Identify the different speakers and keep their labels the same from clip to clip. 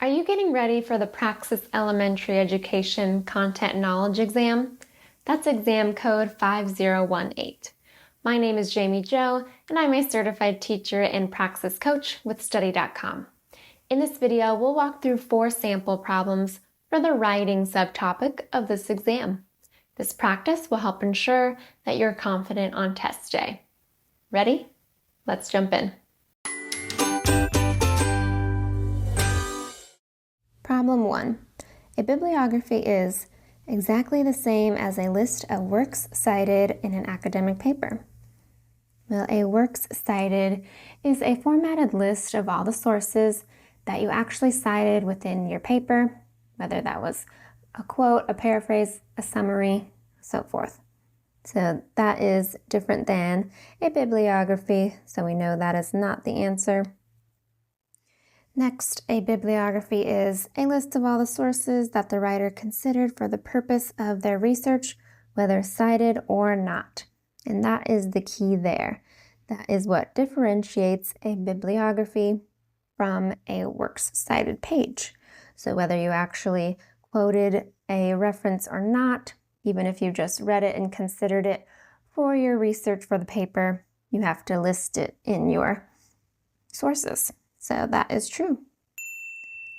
Speaker 1: Are you getting ready for the Praxis Elementary Education Content Knowledge exam? That's exam code 5018. My name is Jamie Jo, and I'm a certified teacher and Praxis coach with Study.com. In this video, we'll walk through 4 sample problems for the writing subtopic of this exam. This practice will help ensure that you're confident on test day. Ready? Let's jump in. Problem 1. A bibliography is exactly the same as a list of works cited in an academic paper. Well, a works cited is a formatted list of all the sources that you actually cited within your paper, whether that was a quote, a paraphrase, a summary, so forth. So that is different than a bibliography, so we know that is not the answer. Next, a bibliography is a list of all the sources that the writer considered for the purpose of their research, whether cited or not. And that is the key there. That is what differentiates a bibliography from a works cited page. So whether you actually quoted a reference or not, even if you just read it and considered it for your research for the paper, you have to list it in your sources. So that is true.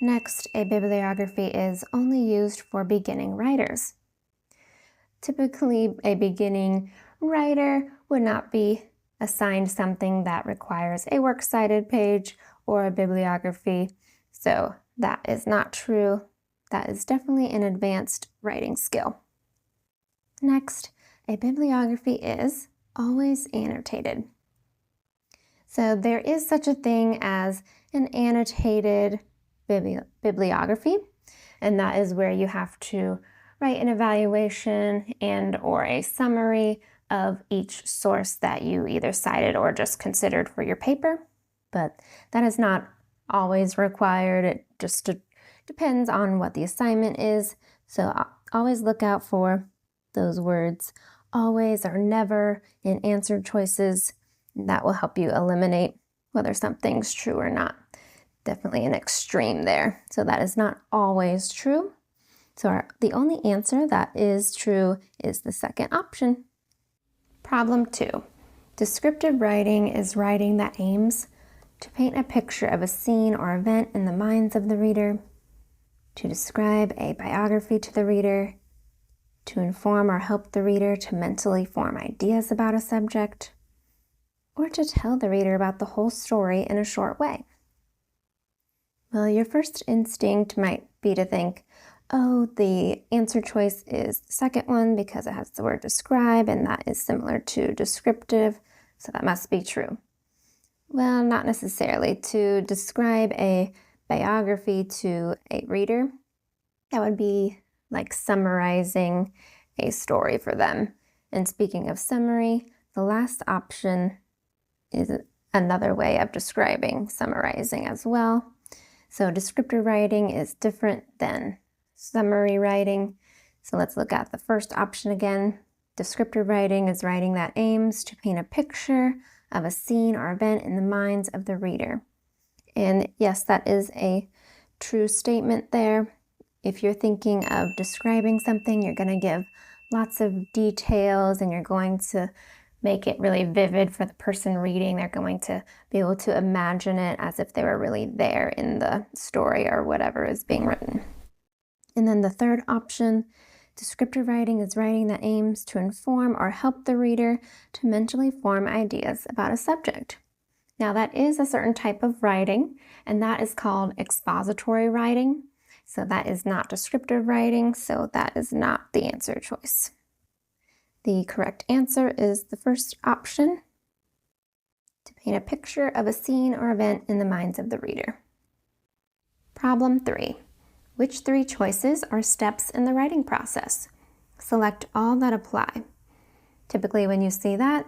Speaker 1: Next, a bibliography is only used for beginning writers. Typically, a beginning writer would not be assigned something that requires a works cited page or a bibliography. So that is not true. That is definitely an advanced writing skill. Next, a bibliography is always annotated. So there is such a thing as an annotated bibliography, and that is where you have to write an evaluation and or a summary of each source that you either cited or just considered for your paper. But that is not always required. It just depends on what the assignment is. So always look out for those words always or never in answer choices. That will help you eliminate whether something's true or not. Definitely an extreme there. So that is not always true. So the only answer that is true is the second option. Problem 2. Descriptive writing is writing that aims to paint a picture of a scene or event in the minds of the reader, to describe a biography to the reader, to inform or help the reader to mentally form ideas about a subject, or to tell the reader about the whole story in a short way. Well, your first instinct might be to think, oh, the answer choice is the second one because it has the word describe, and that is similar to descriptive, so that must be true. Well, not necessarily. To describe a biography to a reader, that would be like summarizing a story for them. And speaking of summary, the last option is another way of describing summarizing as well. So descriptive writing is different than summary writing. So let's look at the first option again. Descriptive writing is writing that aims to paint a picture of a scene or event in the minds of the reader. And yes, that is a true statement there. If you're thinking of describing something, you're going to give lots of details and you're going to make it really vivid for the person reading. They're going to be able to imagine it as if they were really there in the story or whatever is being written. And then the third option, descriptive writing is writing that aims to inform or help the reader to mentally form ideas about a subject. Now that is a certain type of writing, and that is called expository writing. So that is not descriptive writing, so that is not the answer choice. The correct answer is the first option, to paint a picture of a scene or event in the minds of the reader. Problem 3. Which 3 choices are steps in the writing process? Select all that apply. Typically when you see that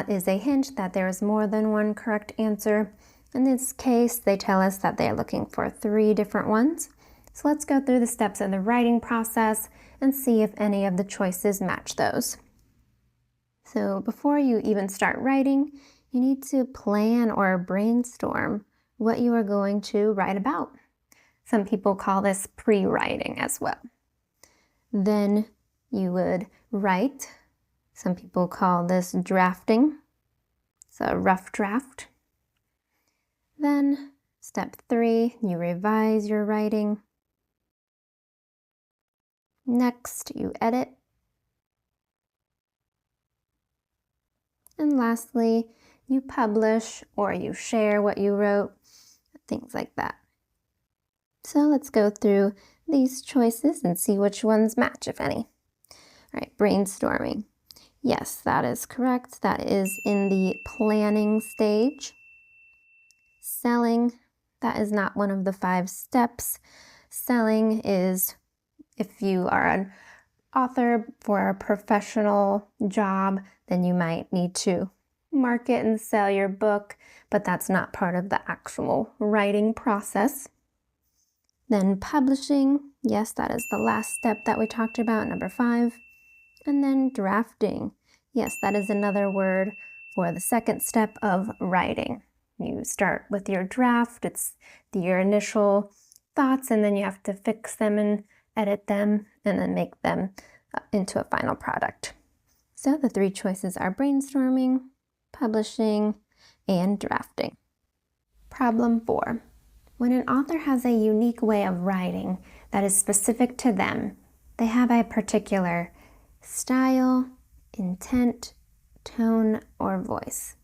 Speaker 1: is a hint that there is more than one correct answer. In this case, they tell us that they're looking for 3 different ones. So let's go through the steps of the writing process and see if any of the choices match those. So before you even start writing, you need to plan or brainstorm what you are going to write about. Some people call this pre-writing as well. Then you would write. Some people call this drafting. It's a rough draft. Then step 3, you revise your writing. Next, you edit. And lastly, you publish or you share what you wrote, things like that. So let's go through these choices and see which ones match, if any. All right, brainstorming. Yes, that is correct. That is in the planning stage. Selling, that is not one of the 5 steps. Selling is if you are an author for a professional job, then you might need to market and sell your book, but that's not part of the actual writing process. Then publishing, yes, that is the last step that we talked about, number 5. And then drafting, yes, that is another word for the second step of writing. You start with your draft, it's your initial thoughts, and then you have to fix them and edit them and then make them into a final product. So the 3 choices are brainstorming, publishing, and drafting. Problem 4. When an author has a unique way of writing that is specific to them, they have a particular style, intent, tone, or voice.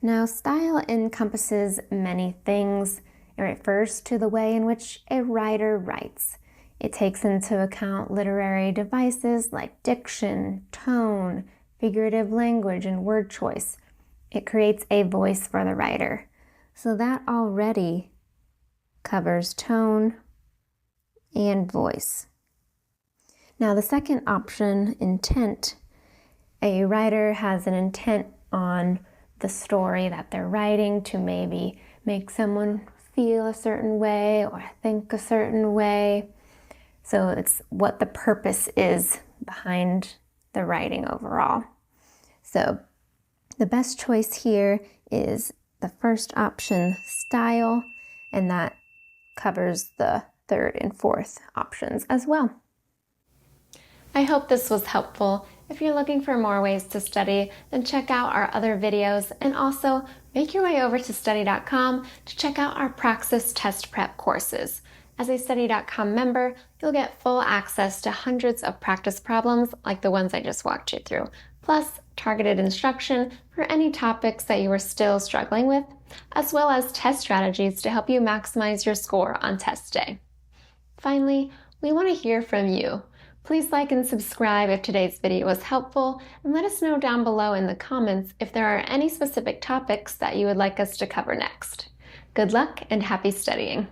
Speaker 1: Now, style encompasses many things. It refers to the way in which a writer writes. It takes into account literary devices like diction, tone, figurative language, and word choice. It creates a voice for the writer. So that already covers tone and voice. Now the second option, intent. A writer has an intent on the story that they're writing to maybe make someone feel a certain way or think a certain way. So it's what the purpose is behind the writing overall. So the best choice here is the first option, style, and that covers the 3rd and 4th options as well. I hope this was helpful. If you're looking for more ways to study, then check out our other videos, and also make your way over to study.com to check out our Praxis test prep courses. As a study.com member, you'll get full access to hundreds of practice problems like the ones I just walked you through, plus targeted instruction for any topics that you are still struggling with, as well as test strategies to help you maximize your score on test day. Finally, we want to hear from you. Please like and subscribe if today's video was helpful, and let us know down below in the comments if there are any specific topics that you would like us to cover next. Good luck and happy studying!